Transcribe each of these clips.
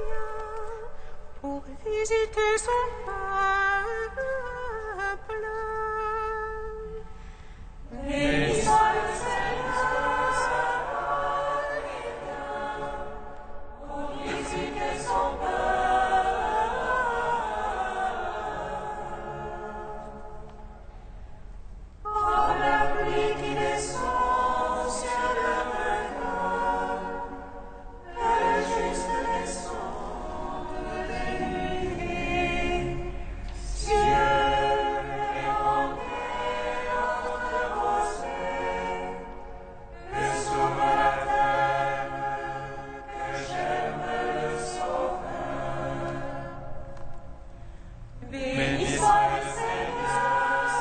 vient pour visiter son peuple. Béni soit le Seigneur, il vient pour visiter son peuple. Comme la pluie qui descend au ciel maintenant, le juste descend de nuit. Cieux et entrée entre rosée, le sauveur la terre, que j'aime le sauveur. Béni soit le Seigneur,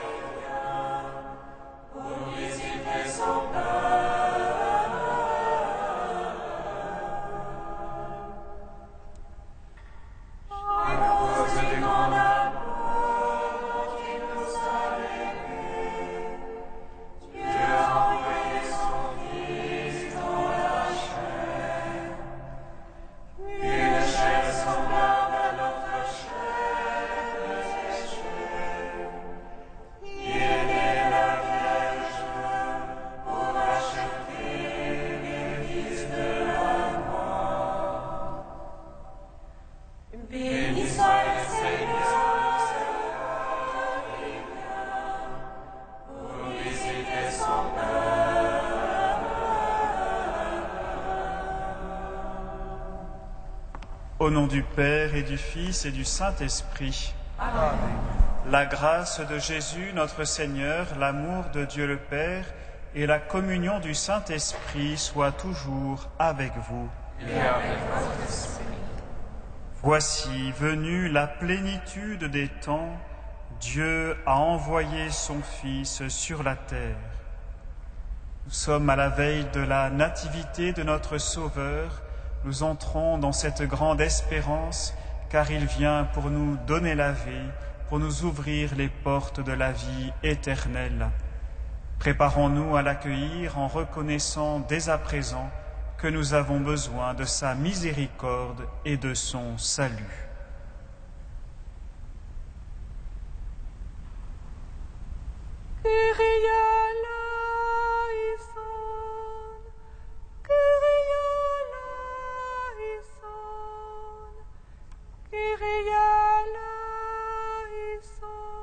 il vient pour visiter son peuple. À cause du grand amour qu'il nous a aimés, Dieu a envoyé son Fils dans la chair. Une chair semblable à notre chair desséchée. Il est né de la Vierge pour acheter les fils de la mort. Béni soit le Seigneur, il vient pour visiter son peuple. Au nom du Père et du Fils et du Saint-Esprit. Amen. La grâce de Jésus, notre Seigneur, l'amour de Dieu le Père et la communion du Saint-Esprit soient toujours avec vous. Et avec votre esprit. Voici venue la plénitude des temps, Dieu a envoyé son Fils sur la terre. Nous sommes à la veille de la nativité de notre Sauveur. Nous entrons dans cette grande espérance, car il vient pour nous donner la vie, pour nous ouvrir les portes de la vie éternelle. Préparons-nous à l'accueillir en reconnaissant dès à présent que nous avons besoin de sa miséricorde et de son salut. Kyrie eleison, Kyrie eleison, Kyrie eleison, Kyrie eleison,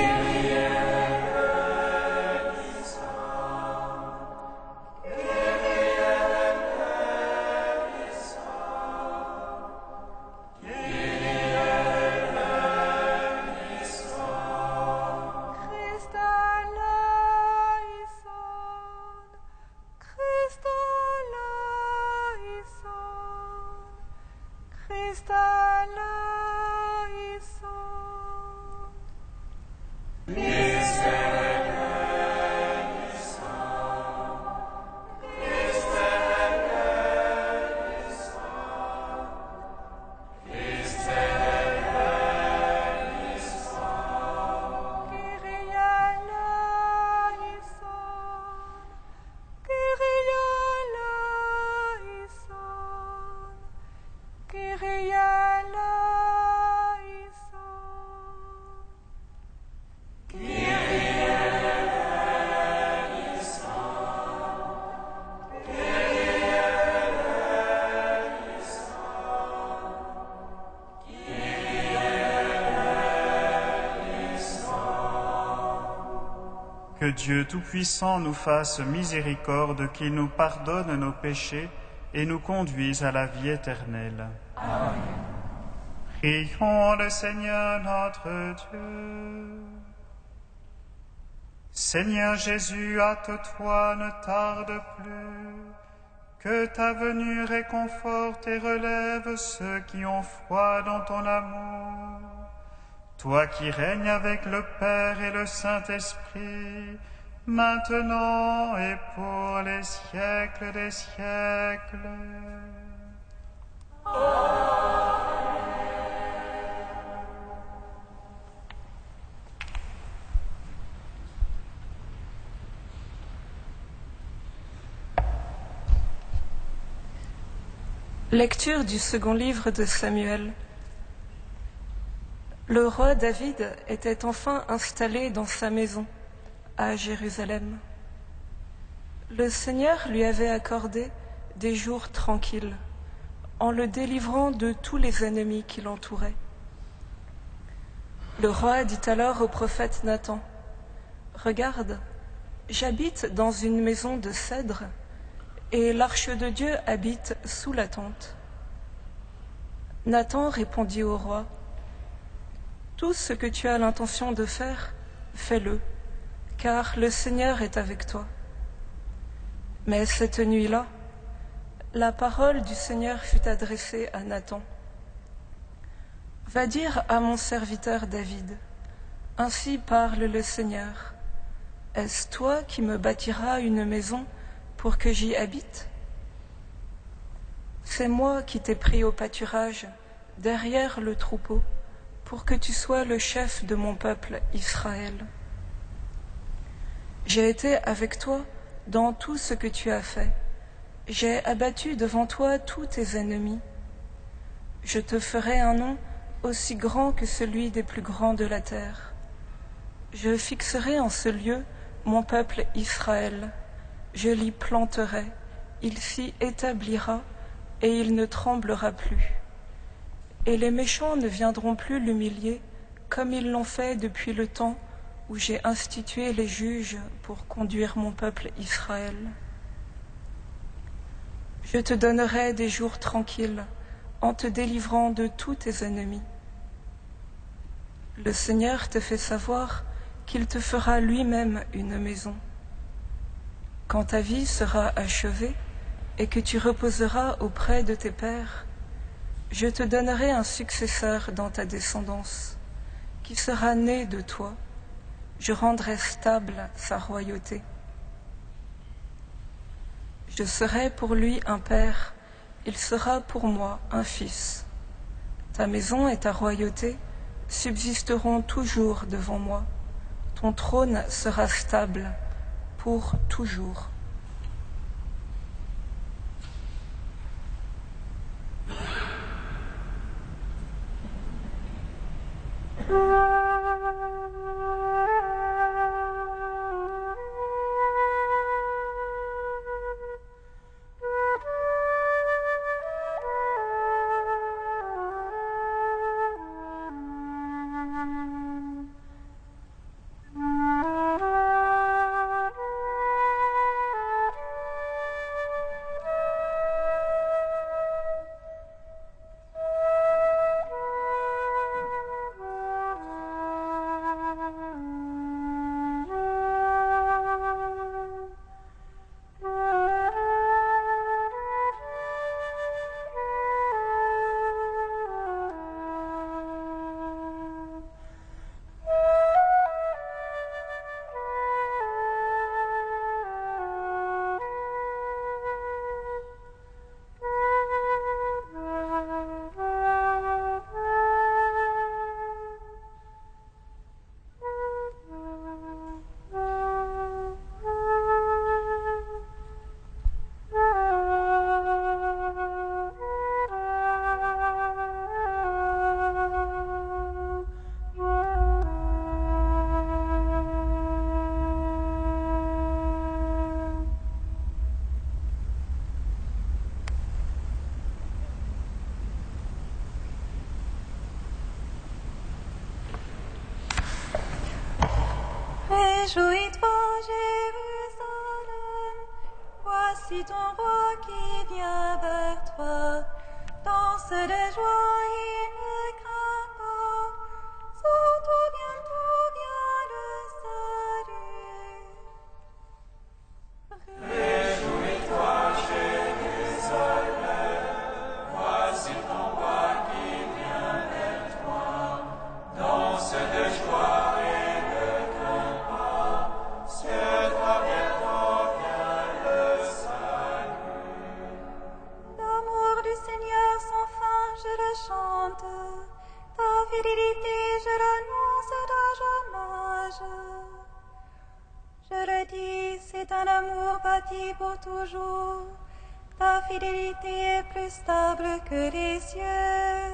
Kyrie Que Dieu Tout-Puissant nous fasse miséricorde, qu'il nous pardonne nos péchés et nous conduise à la vie éternelle. Amen. Prions le Seigneur notre Dieu. Seigneur Jésus, hâte-toi, ne tarde plus, que ta venue réconforte et relève ceux qui ont foi dans ton amour. Toi qui règnes avec le Père et le Saint-Esprit, maintenant et pour les siècles des siècles. Lecture du second livre de Samuel. Le roi David était enfin installé dans sa maison, à Jérusalem. Le Seigneur lui avait accordé des jours tranquilles, en le délivrant de tous les ennemis qui l'entouraient. Le roi dit alors au prophète Nathan, « Regarde, j'habite dans une maison de cèdre, et l'arche de Dieu habite sous la tente. » Nathan répondit au roi, « Tout ce que tu as l'intention de faire, fais-le, car le Seigneur est avec toi. » Mais cette nuit-là, la parole du Seigneur fut adressée à Nathan. « Va dire à mon serviteur David, ainsi parle le Seigneur. Est-ce toi qui me bâtiras une maison pour que j'y habite? C'est moi qui t'ai pris au pâturage, derrière le troupeau, pour que tu sois le chef de mon peuple Israël. J'ai été avec toi dans tout ce que tu as fait. J'ai abattu devant toi tous tes ennemis. Je te ferai un nom aussi grand que celui des plus grands de la terre. Je fixerai en ce lieu mon peuple Israël. Je l'y planterai, il s'y établira et il ne tremblera plus. Et les méchants ne viendront plus l'humilier comme ils l'ont fait depuis le temps où j'ai institué les juges pour conduire mon peuple Israël. Je te donnerai des jours tranquilles en te délivrant de tous tes ennemis. Le Seigneur te fait savoir qu'il te fera lui-même une maison. Quand ta vie sera achevée et que tu reposeras auprès de tes pères, je te donnerai un successeur dans ta descendance, qui sera né de toi. Je rendrai stable sa royauté. Je serai pour lui un père, il sera pour moi un fils. Ta maison et ta royauté subsisteront toujours devant moi. Ton trône sera stable pour toujours. Réjouis-toi, Jérusalem, voici ton roi qui vient vers toi. Danse de joie, il ne craint pas. Sur toi bientôt vient le salut. Réjouis-toi, Jérusalem, voici ton roi qui vient vers toi. Danse de joie. Chante, ta fidélité je l'annonce d'âge en âge. Je le dis, c'est un amour bâti pour toujours. Ta fidélité est plus stable que les cieux.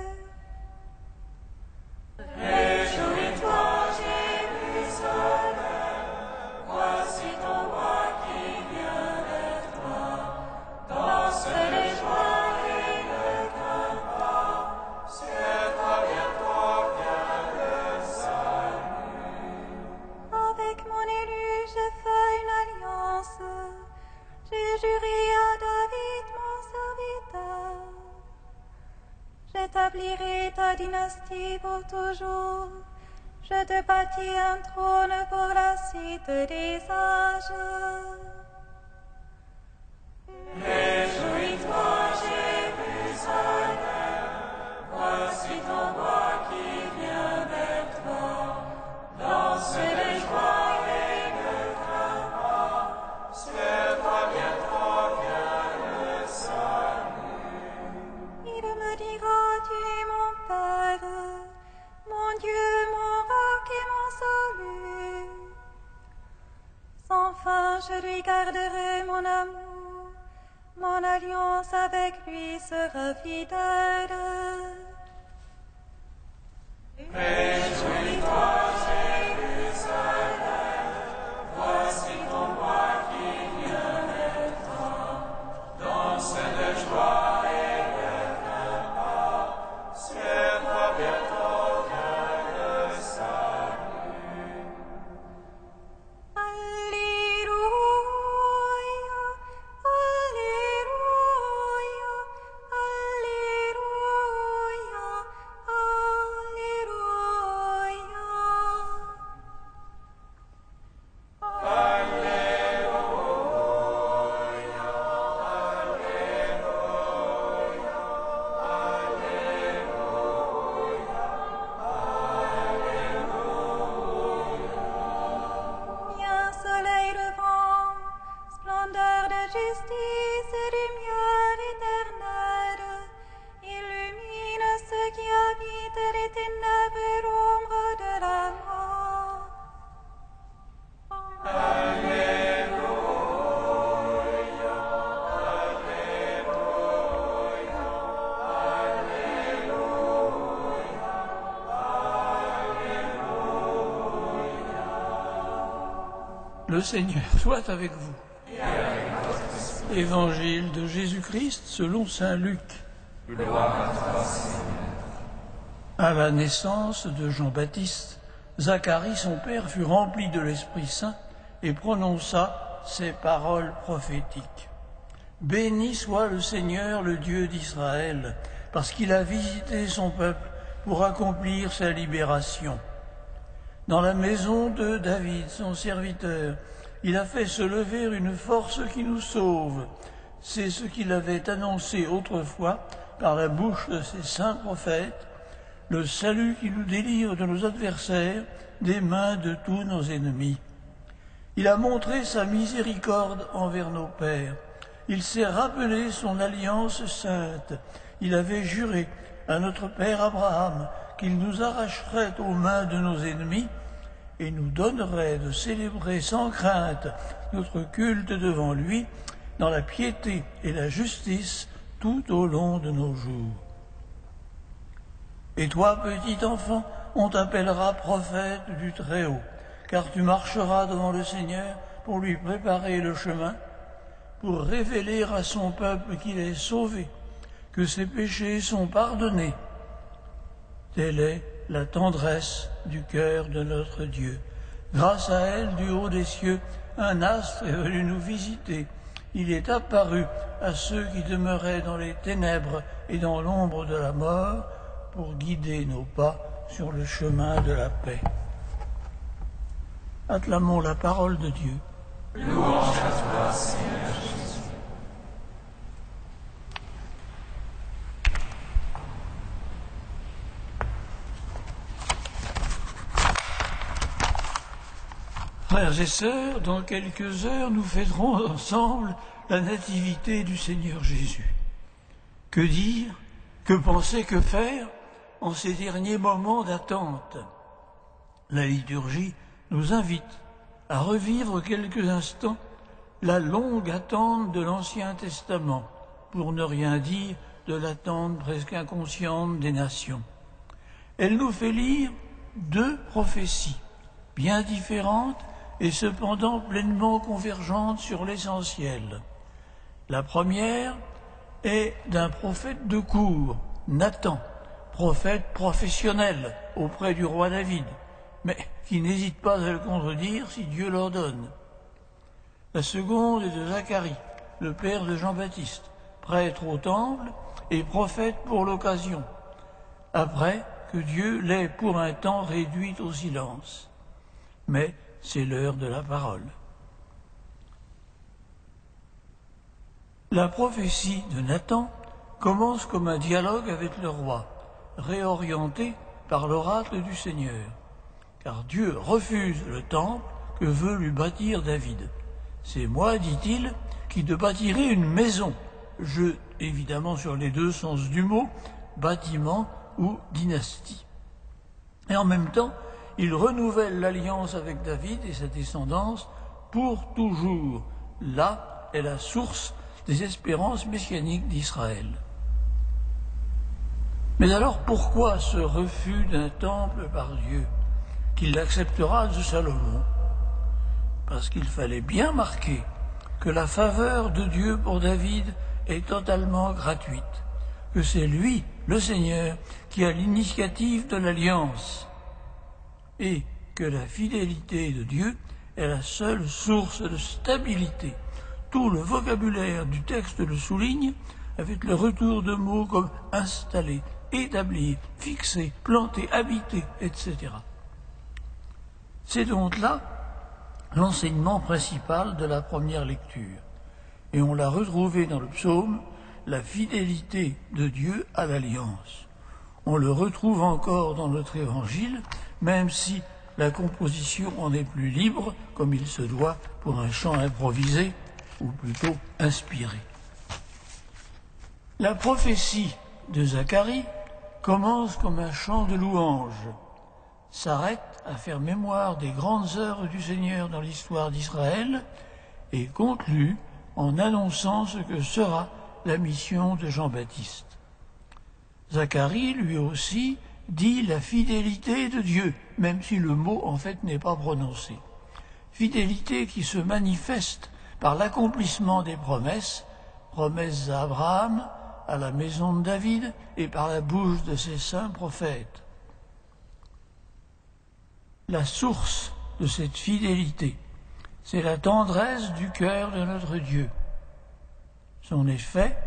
Réjouis-toi, Jérusalem, voici ton roi qui vient vers toi. Danse les joies et ne crains pas, sur toi bientôt vient le salut. Avec mon élu, je fais une alliance. J'ai juré à David, mon serviteur. J'établirai ta dynastie pour toujours. Je te bâtis un trône pour la suite des âges. Réjouis-toi, Jérusalem, voici ton roi qui vient vers toi. Danse les joies et ne crains pas, sur toi bientôt vient le salut. Il me dira, tu es mon Père, mon Dieu, mon roc et mon salut. Sans fin, je lui garderai mon amour, mon alliance avec lui sera fidèle. Réjouis-toi, Jérusalem, voici ton roi qui vient vers toi. Danse de joie et ne crains pas, sur toi bientôt vient le salut. Alléluia, Alléluia, Le Seigneur soit avec vous. Évangile de Jésus-Christ selon saint Luc. Gloire à toi, Seigneur. À la naissance de Jean-Baptiste, Zacharie, son père, fut rempli de l'Esprit Saint et prononça ces paroles prophétiques. Béni soit le Seigneur, le Dieu d'Israël, parce qu'il a visité son peuple pour accomplir sa libération. Dans la maison de David, son serviteur, il a fait se lever une force qui nous sauve. C'est ce qu'il avait annoncé autrefois par la bouche de ses saints prophètes, le salut qui nous délivre de nos adversaires, des mains de tous nos ennemis. Il a montré sa miséricorde envers nos pères. Il s'est rappelé son alliance sainte. Il avait juré à notre père Abraham qu'il nous arracherait aux mains de nos ennemis et nous donnerait de célébrer sans crainte notre culte devant lui dans la piété et la justice tout au long de nos jours. Et toi, petit enfant, on t'appellera prophète du Très-Haut, car tu marcheras devant le Seigneur pour lui préparer le chemin, pour révéler à son peuple qu'il est sauvé, que ses péchés sont pardonnés. Telle est la tendresse du cœur de notre Dieu. Grâce à elle, du haut des cieux, un astre est venu nous visiter. Il est apparu à ceux qui demeuraient dans les ténèbres et dans l'ombre de la mort pour guider nos pas sur le chemin de la paix. Acclamons la parole de Dieu. Louange à toi, Seigneur Jésus. Frères et sœurs, dans quelques heures, nous fêterons ensemble la nativité du Seigneur Jésus. Que dire, que penser, que faire en ces derniers moments d'attente? La liturgie nous invite à revivre quelques instants la longue attente de l'Ancien Testament, pour ne rien dire de l'attente presque inconsciente des nations. Elle nous fait lire 2 prophéties, bien différentes et cependant pleinement convergentes sur l'essentiel. La première est d'un prophète de cour, Nathan, prophète professionnel auprès du roi David, mais qui n'hésite pas à le contredire si Dieu l'ordonne. La seconde est de Zacharie, le père de Jean-Baptiste, prêtre au temple et prophète pour l'occasion, après que Dieu l'ait pour un temps réduit au silence. Mais c'est l'heure de la parole. La prophétie de Nathan commence comme un dialogue avec le roi, réorienté par l'oracle du Seigneur, car Dieu refuse le temple que veut lui bâtir David. C'est moi, dit-il, qui te bâtirai une maison. Jeu évidemment sur les 2 sens du mot, bâtiment ou dynastie. Et en même temps, il renouvelle l'alliance avec David et sa descendance pour toujours. Là est la source des espérances messianiques d'Israël. Mais alors pourquoi ce refus d'un temple par Dieu, qu'il acceptera de Salomon? Parce qu'il fallait bien marquer que la faveur de Dieu pour David est totalement gratuite, que c'est lui, le Seigneur, qui a l'initiative de l'alliance, et que la fidélité de Dieu est la seule source de stabilité. Tout le vocabulaire du texte le souligne, avec le retour de mots comme installer, établir, fixer, planter, habiter, etc. C'est donc là l'enseignement principal de la première lecture. Et on l'a retrouvé dans le psaume, la fidélité de Dieu à l'alliance. On le retrouve encore dans notre évangile, même si la composition en est plus libre, comme il se doit pour un chant improvisé, ou plutôt inspiré. La prophétie de Zacharie commence comme un chant de louange, s'arrête à faire mémoire des grandes œuvres du Seigneur dans l'histoire d'Israël et conclut en annonçant ce que sera la mission de Jean-Baptiste. Zacharie, lui aussi, dit la fidélité de Dieu, même si le mot en fait n'est pas prononcé. Fidélité qui se manifeste par l'accomplissement des promesses, promesses à Abraham, à la maison de David et par la bouche de ses saints prophètes. La source de cette fidélité, c'est la tendresse du cœur de notre Dieu. Son effet,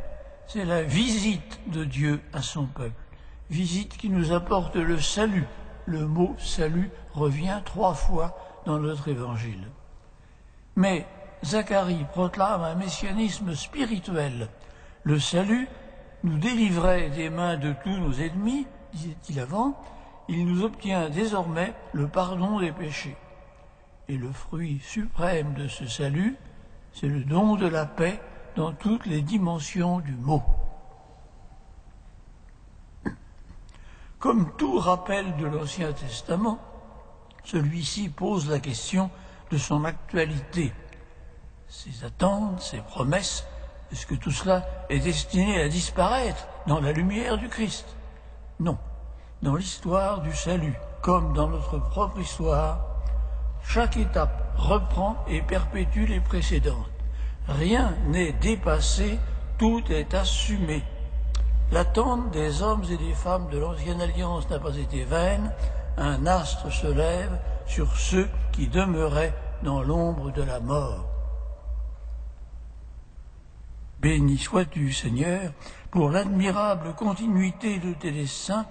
c'est la visite de Dieu à son peuple, visite qui nous apporte le salut. Le mot salut revient 3 fois dans notre évangile. Mais Zacharie proclame un messianisme spirituel. Le salut nous délivrait des mains de tous nos ennemis, disait-il avant, il nous obtient désormais le pardon des péchés. Et le fruit suprême de ce salut, c'est le don de la paix dans toutes les dimensions du mot. Comme tout rappel de l'Ancien Testament, celui-ci pose la question de son actualité. Ses attentes, ses promesses, est-ce que tout cela est destiné à disparaître dans la lumière du Christ? Non. Dans l'histoire du salut, comme dans notre propre histoire, chaque étape reprend et perpétue les précédentes. Rien n'est dépassé, tout est assumé. L'attente des hommes et des femmes de l'Ancienne Alliance n'a pas été vaine, un astre se lève sur ceux qui demeuraient dans l'ombre de la mort. Béni sois-tu, Seigneur, pour l'admirable continuité de tes desseins,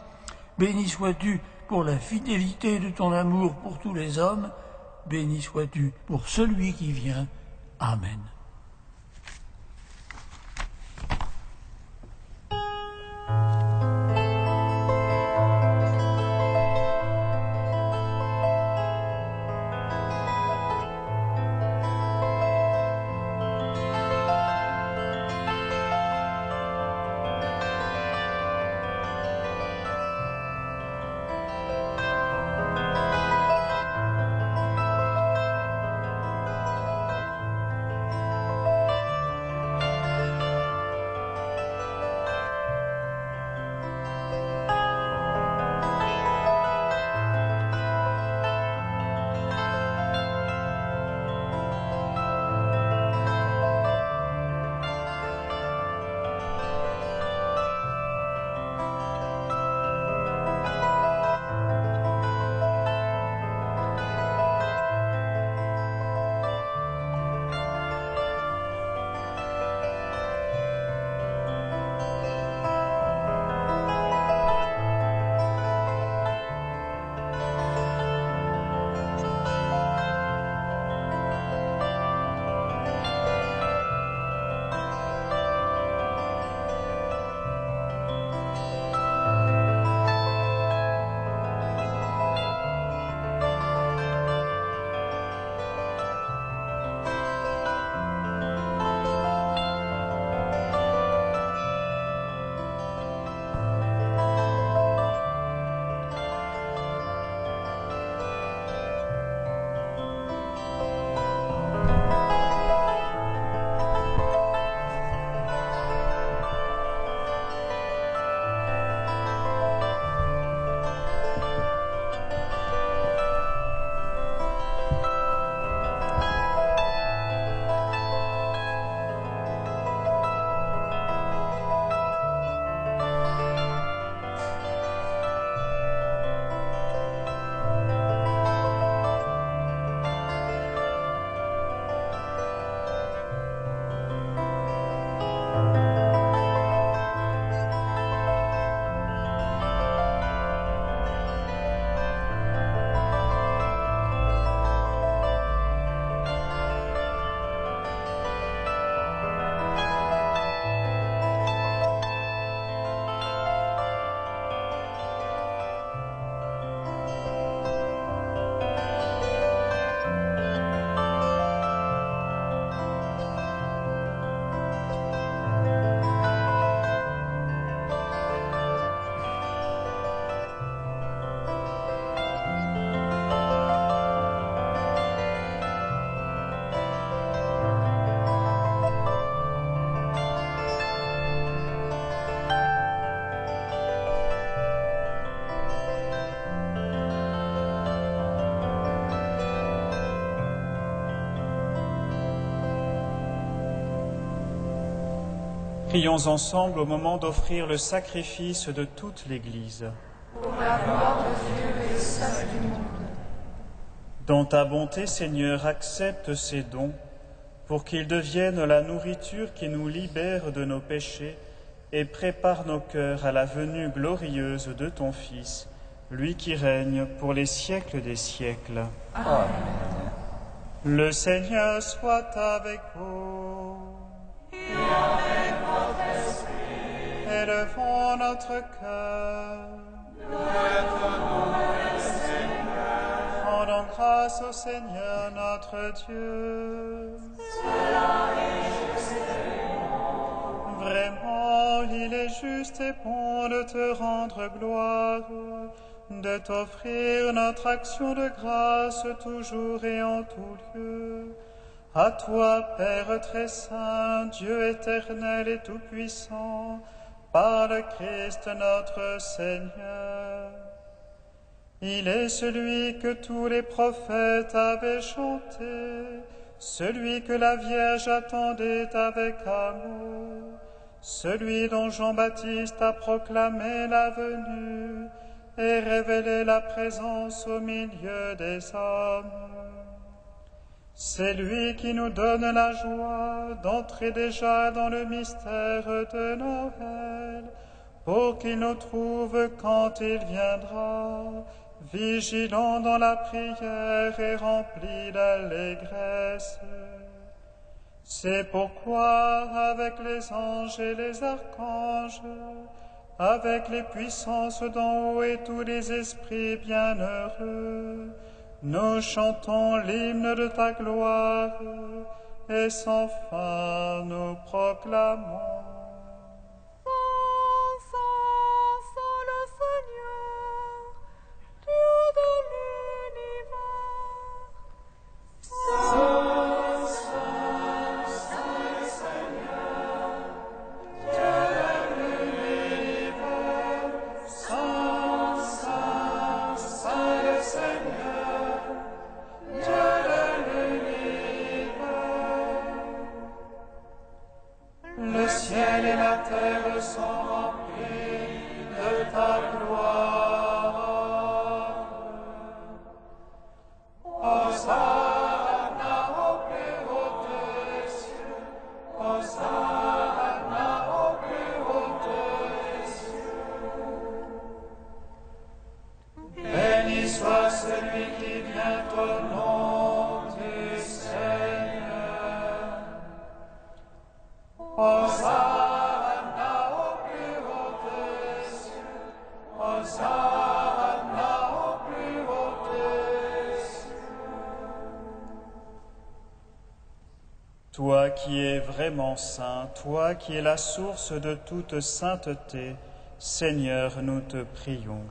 béni sois-tu pour la fidélité de ton amour pour tous les hommes, béni sois-tu pour celui qui vient. Amen. Prions ensemble au moment d'offrir le sacrifice de toute l'Église. Pour la gloire de Dieu et le salut du monde. Dans ta bonté, Seigneur, accepte ces dons pour qu'ils deviennent la nourriture qui nous libère de nos péchés et prépare nos cœurs à la venue glorieuse de ton Fils, lui qui règne pour les siècles des siècles. Amen. Le Seigneur soit avec vous. Et avec votre esprit, Élevons notre cœur. nous le tenons au Seigneur. Rendons grâce au Seigneur notre Dieu. Cela est juste et bon. Vraiment, il est juste et bon de te rendre gloire, de t'offrir notre action de grâce toujours et en tout lieu. À toi, Père très saint, Dieu éternel et tout-puissant, par le Christ notre Seigneur. Il est celui que tous les prophètes avaient chanté, celui que la Vierge attendait avec amour, celui dont Jean-Baptiste a proclamé la venue et révélé la présence au milieu des hommes. C'est lui qui nous donne la joie d'entrer déjà dans le mystère de Noël, pour qu'il nous trouve quand il viendra, vigilants dans la prière et remplis d'allégresse. C'est pourquoi, avec les anges et les archanges, avec les puissances d'en haut et tous les esprits bienheureux, nous chantons l'hymne de ta gloire, et sans fin nous proclamons. Sans le Seigneur, Dieu de l'univers. Saint, Saint, Saint le Seigneur, Dieu de l'univers. Saint, Saint, Saint le Seigneur, Dieu de l'univers. Le ciel et la terre sont remplis de ta gloire. Hosanna au plus haut des cieux, Hosanna au plus haut des cieux. Béni soit celui qui vient au nom du Seigneur. Hosanna au plus haut des cieux, Hosanna au plus haut des cieux. Toi qui es vraiment saint, toi qui es la source de toute sainteté, Seigneur, nous te prions.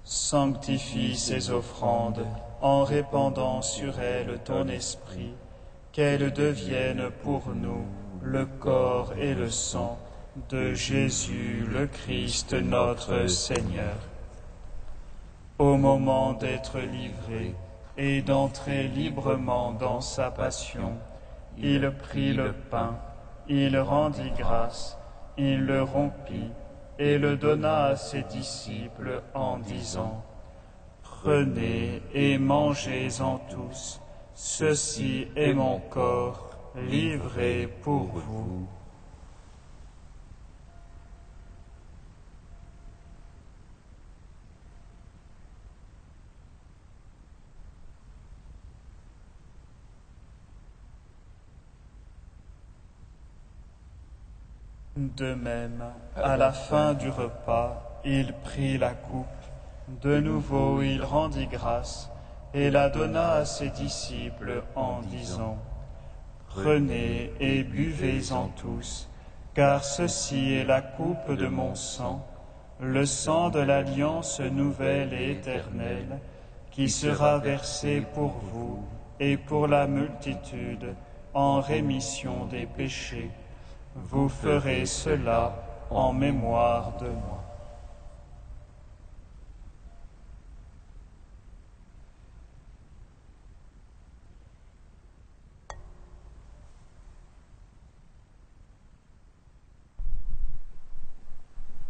Sanctifie ces offrandes en répandant sur elles ton esprit, qu'elles deviennent pour nous le corps et le sang de Jésus le Christ notre Seigneur. Au moment d'être livré et d'entrer librement dans sa passion, il prit le pain, il rendit grâce, il le rompit et le donna à ses disciples en disant : Prenez et mangez-en tous, ceci est mon corps livré pour vous. De même, à la fin du repas, il prit la coupe. De nouveau, il rendit grâce et la donna à ses disciples en disant : Prenez et buvez-en tous, car ceci est la coupe de mon sang, le sang de l'alliance nouvelle et éternelle, qui sera versé pour vous et pour la multitude en rémission des péchés. Vous ferez cela en mémoire de moi.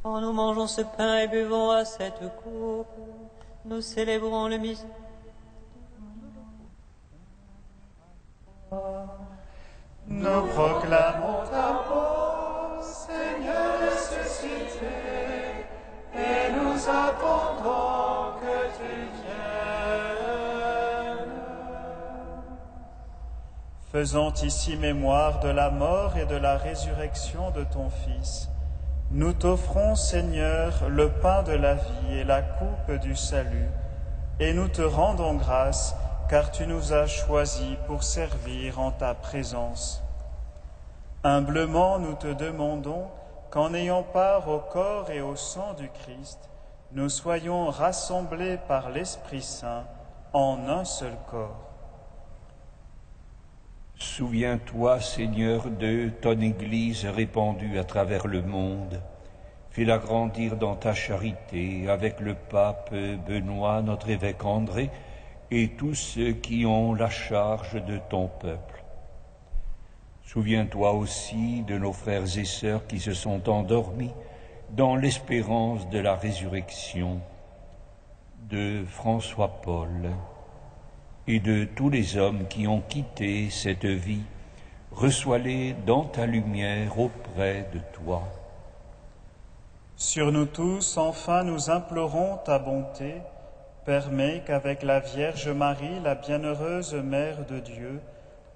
Quand nous mangeons ce pain et buvons à cette coupe, nous célébrons le mystère. Nous proclamons ta mort, Seigneur ressuscité, et nous attendons que tu viennes. Faisant ici mémoire de la mort et de la résurrection de ton Fils, nous t'offrons, Seigneur, le pain de la vie et la coupe du salut, et nous te rendons grâce, car tu nous as choisis pour servir en ta présence. Humblement, nous te demandons qu'en ayant part au corps et au sang du Christ, nous soyons rassemblés par l'Esprit Saint en un seul corps. Souviens-toi, Seigneur, de ton Église répandue à travers le monde. Fais-la grandir dans ta charité avec le pape Benoît, notre évêque André, et tous ceux qui ont la charge de ton peuple. Souviens-toi aussi de nos frères et sœurs qui se sont endormis dans l'espérance de la résurrection, de François-Paul et de tous les hommes qui ont quitté cette vie. Reçois-les dans ta lumière auprès de toi. Sur nous tous, enfin, nous implorons ta bonté. Permets qu'avec la Vierge Marie, la bienheureuse Mère de Dieu,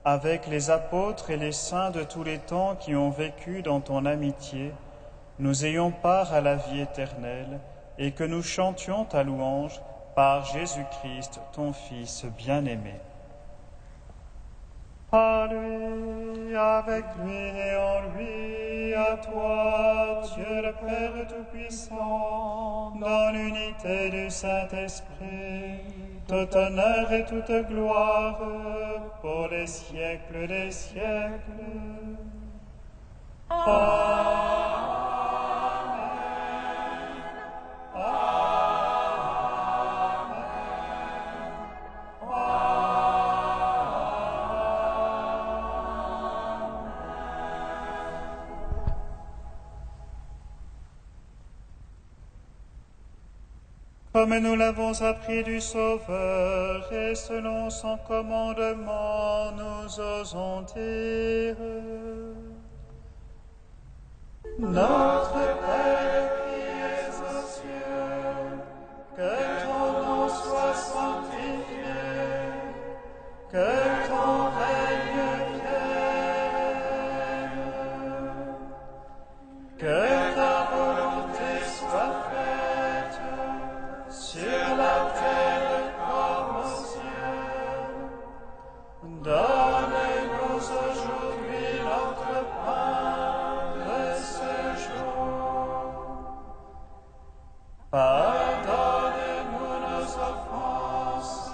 avec les apôtres et les saints de tous les temps qui ont vécu dans ton amitié, nous ayons part à la vie éternelle et que nous chantions ta louange par Jésus-Christ, ton Fils bien-aimé. Par lui, avec lui et en lui, à toi, Dieu le Père Tout-Puissant, dans l'unité du Saint-Esprit, tout honneur et toute gloire pour les siècles des siècles. Amen. Comme nous l'avons appris du Sauveur et selon son commandement, nous osons dire: Notre Père qui es aux cieux, que ton nom soit sanctifié, que ton règne vienne, que ta volonté soit faite sur la terre comme au ciel. Donne-nous aujourd'hui notre pain de ce jour. Pardonne-nous nos offenses,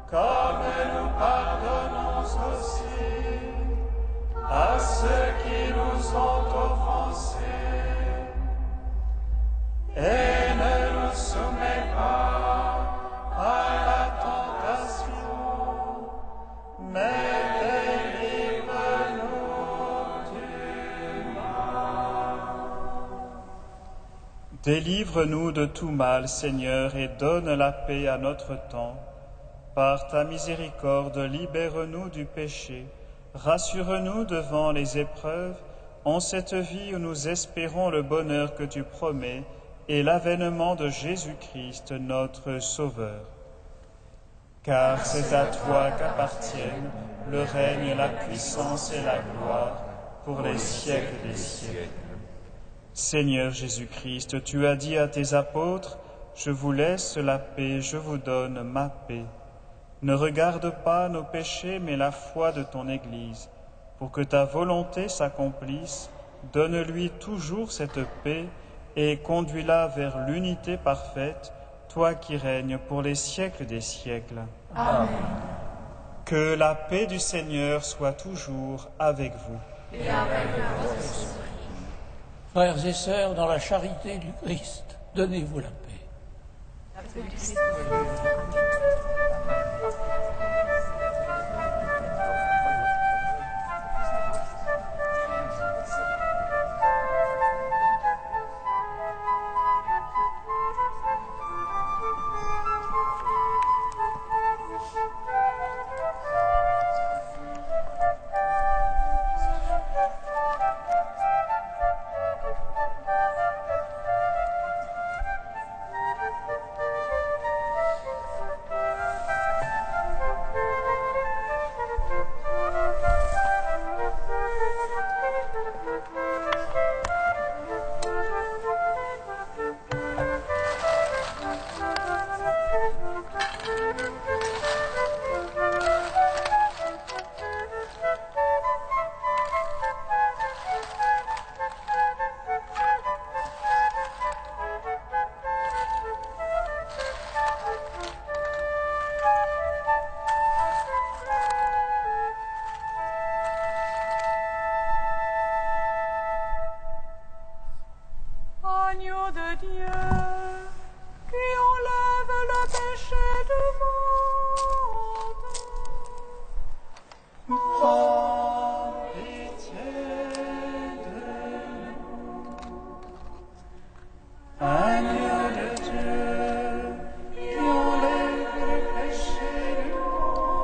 comme nous pardonnons aussi à ceux qui nous ont offensés. Et ne nous soumets pas à la tentation, mais délivre-nous du mal. Délivre-nous de tout mal, Seigneur, et donne la paix à notre temps. Par ta miséricorde, libère-nous du péché, rassure-nous devant les épreuves, en cette vie où nous espérons le bonheur que tu promets, et l'avènement de Jésus-Christ, notre Sauveur. Car c'est à toi qu'appartiennent le règne, la puissance et la gloire pour les siècles des siècles. Seigneur Jésus-Christ, tu as dit à tes apôtres: Je vous laisse la paix, je vous donne ma paix. Ne regarde pas nos péchés, mais la foi de ton Église. Pour que ta volonté s'accomplisse, donne-lui toujours cette paix et conduis-la vers l'unité parfaite, toi qui règnes pour les siècles des siècles. Amen. Que la paix du Seigneur soit toujours avec vous. Et avec votre esprit. Frères et sœurs, dans la charité du Christ, donnez-vous la paix. l'agneau de Dieu qui enlève le péché du monde. Prends pitié de nous. Agneau de Dieu qui enlève le péché du monde.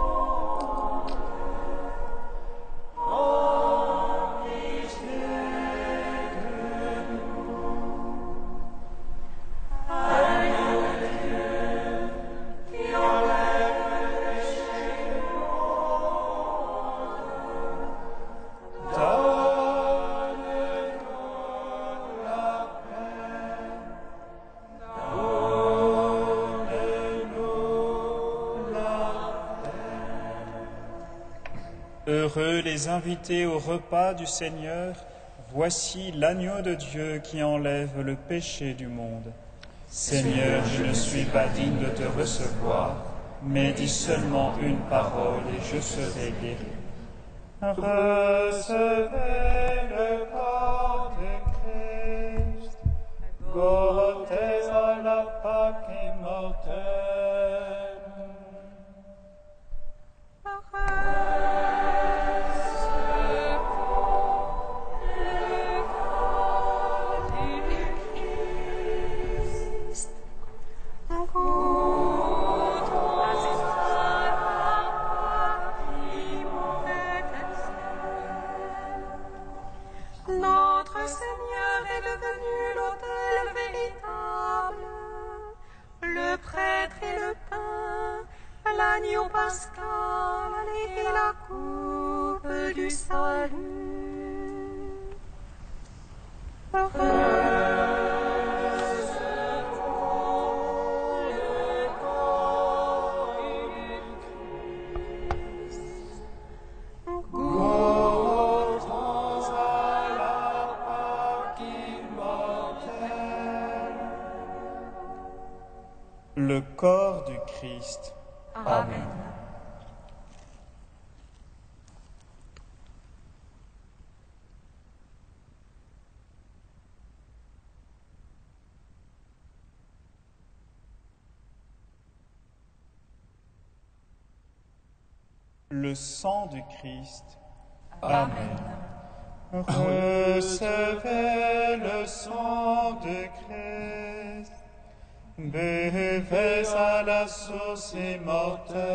Prends pitié de nous. Agneau de Dieu qui enlève le péché du monde. Donne-nous la paix. Donne-nous la paix. Heureux les invités au repas du Seigneur, voici l'agneau de Dieu qui enlève le péché du monde. Seigneur, je ne suis pas digne de te recevoir, mais dis seulement une parole et je serai guéri. Recevez le corps de Christ, goûtez à la Pâque immortelle. Notre Seigneur est devenu l'autel véritable, le prêtre et le pain, l'agneau pascal et la coupe du salut. Le corps du Christ. Amen. Le sang du Christ. Amen. Recevez le sang du Christ. Buvez à la source immortelle.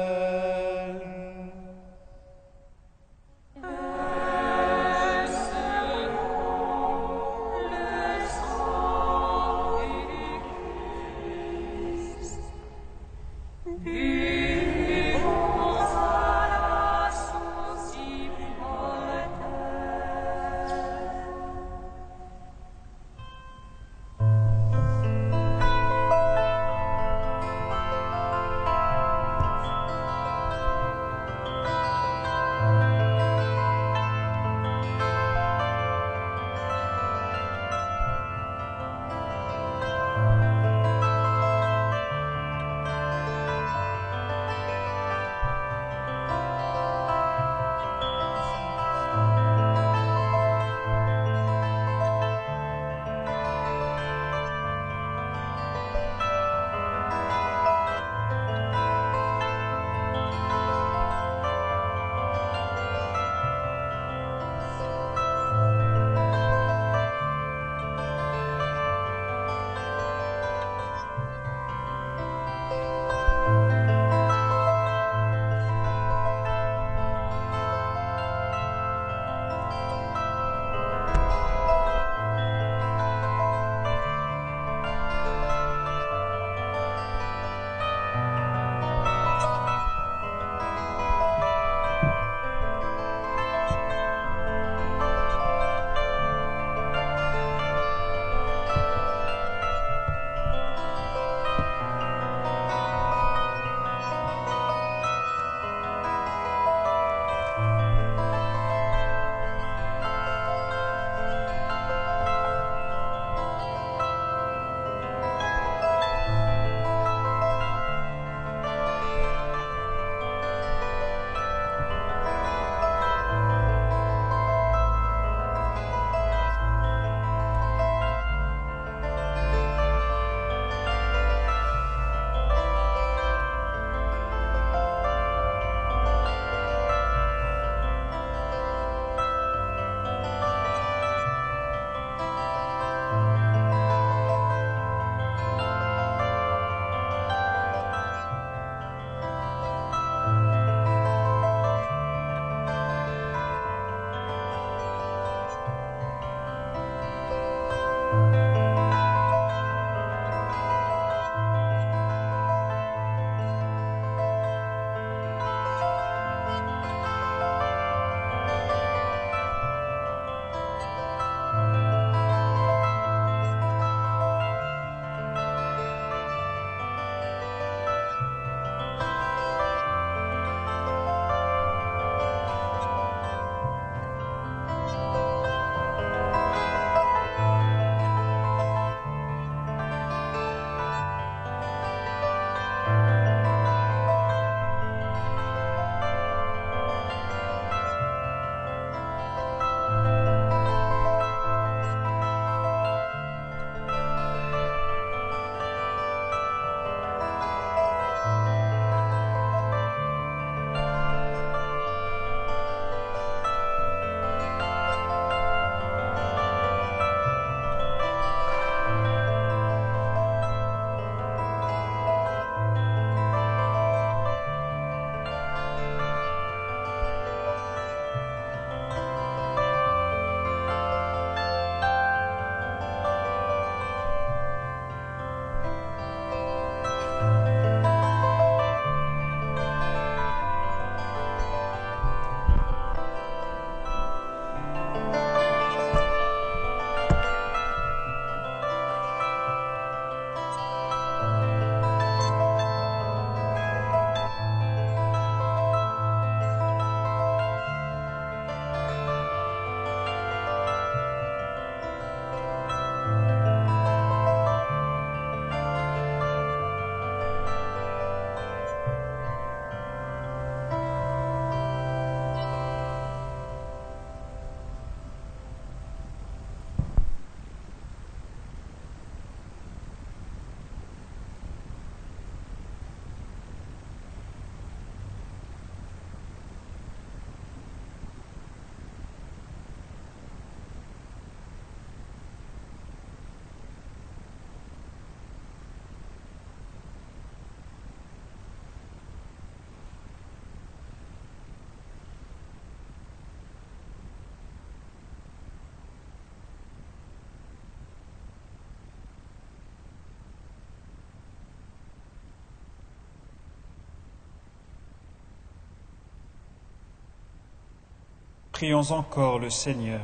Prions encore le Seigneur.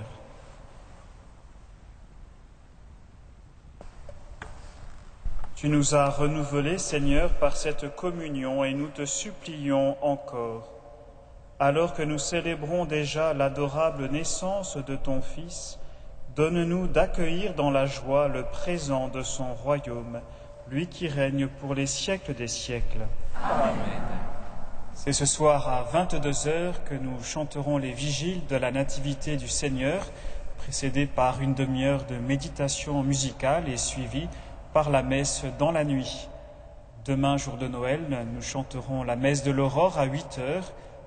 Tu nous as renouvelés, Seigneur, par cette communion et nous te supplions encore, alors que nous célébrons déjà l'adorable naissance de ton Fils, donne-nous d'accueillir dans la joie le présent de son royaume, lui qui règne pour les siècles des siècles. Amen. C'est ce soir à 22h que nous chanterons les vigiles de la Nativité du Seigneur, précédées par une demi-heure de méditation musicale et suivie par la messe dans la nuit. Demain, jour de Noël, nous chanterons la messe de l'aurore à 8h,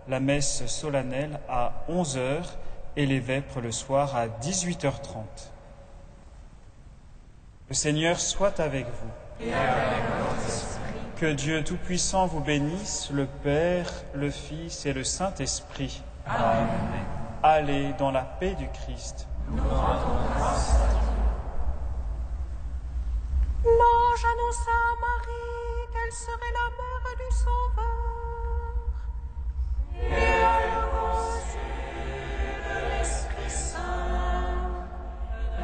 la messe solennelle à 11h et les vêpres le soir à 18h30. Le Seigneur soit avec vous. Et avec votre esprit. Que Dieu Tout-Puissant vous bénisse, le Père, le Fils et le Saint-Esprit. Amen. Allez dans la paix du Christ. Nous rendons grâce à Dieu. L'ange annonça à Marie qu'elle serait la mère du Sauveur. Et elle conçut de l'Esprit Saint.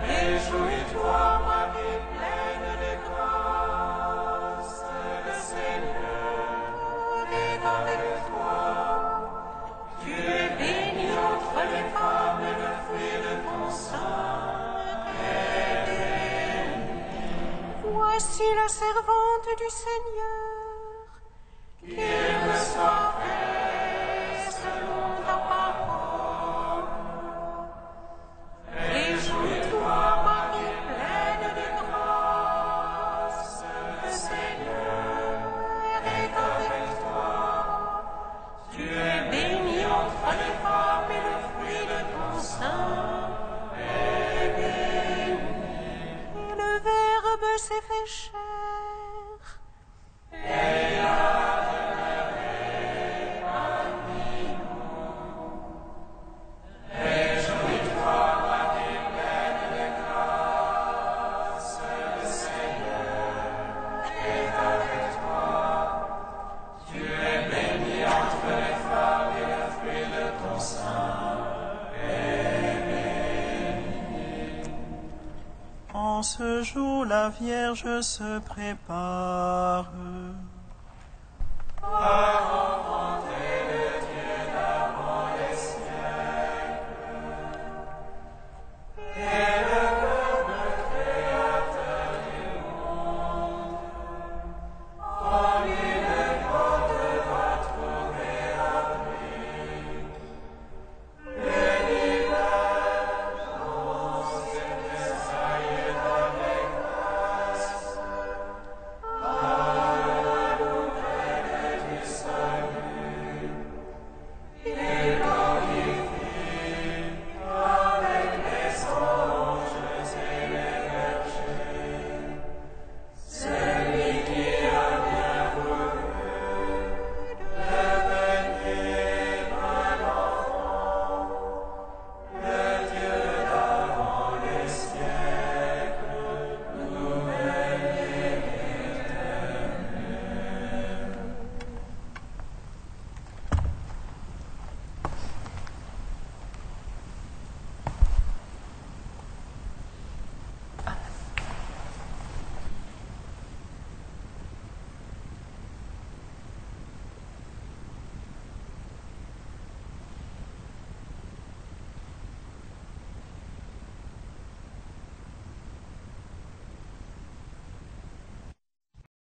Réjouis-toi, Marie, pleine de grâce, le Seigneur est avec toi. Tu es bénie entre les femmes, et le fruit de ton sein est béni. Voici la servante du Seigneur. Qu'il me soit fait selon ta parole. Réjouis-toi, Marie, pleine de grâce, le Seigneur est avec toi. Tu es bénie entre les femmes, et le fruit de ton sein est béni. Et le Verbe s'est fait chair. Et a demeuré parmi nous. Réjouis-toi, Marie, pleine de grâce. En ce jour, la Vierge se prépare. À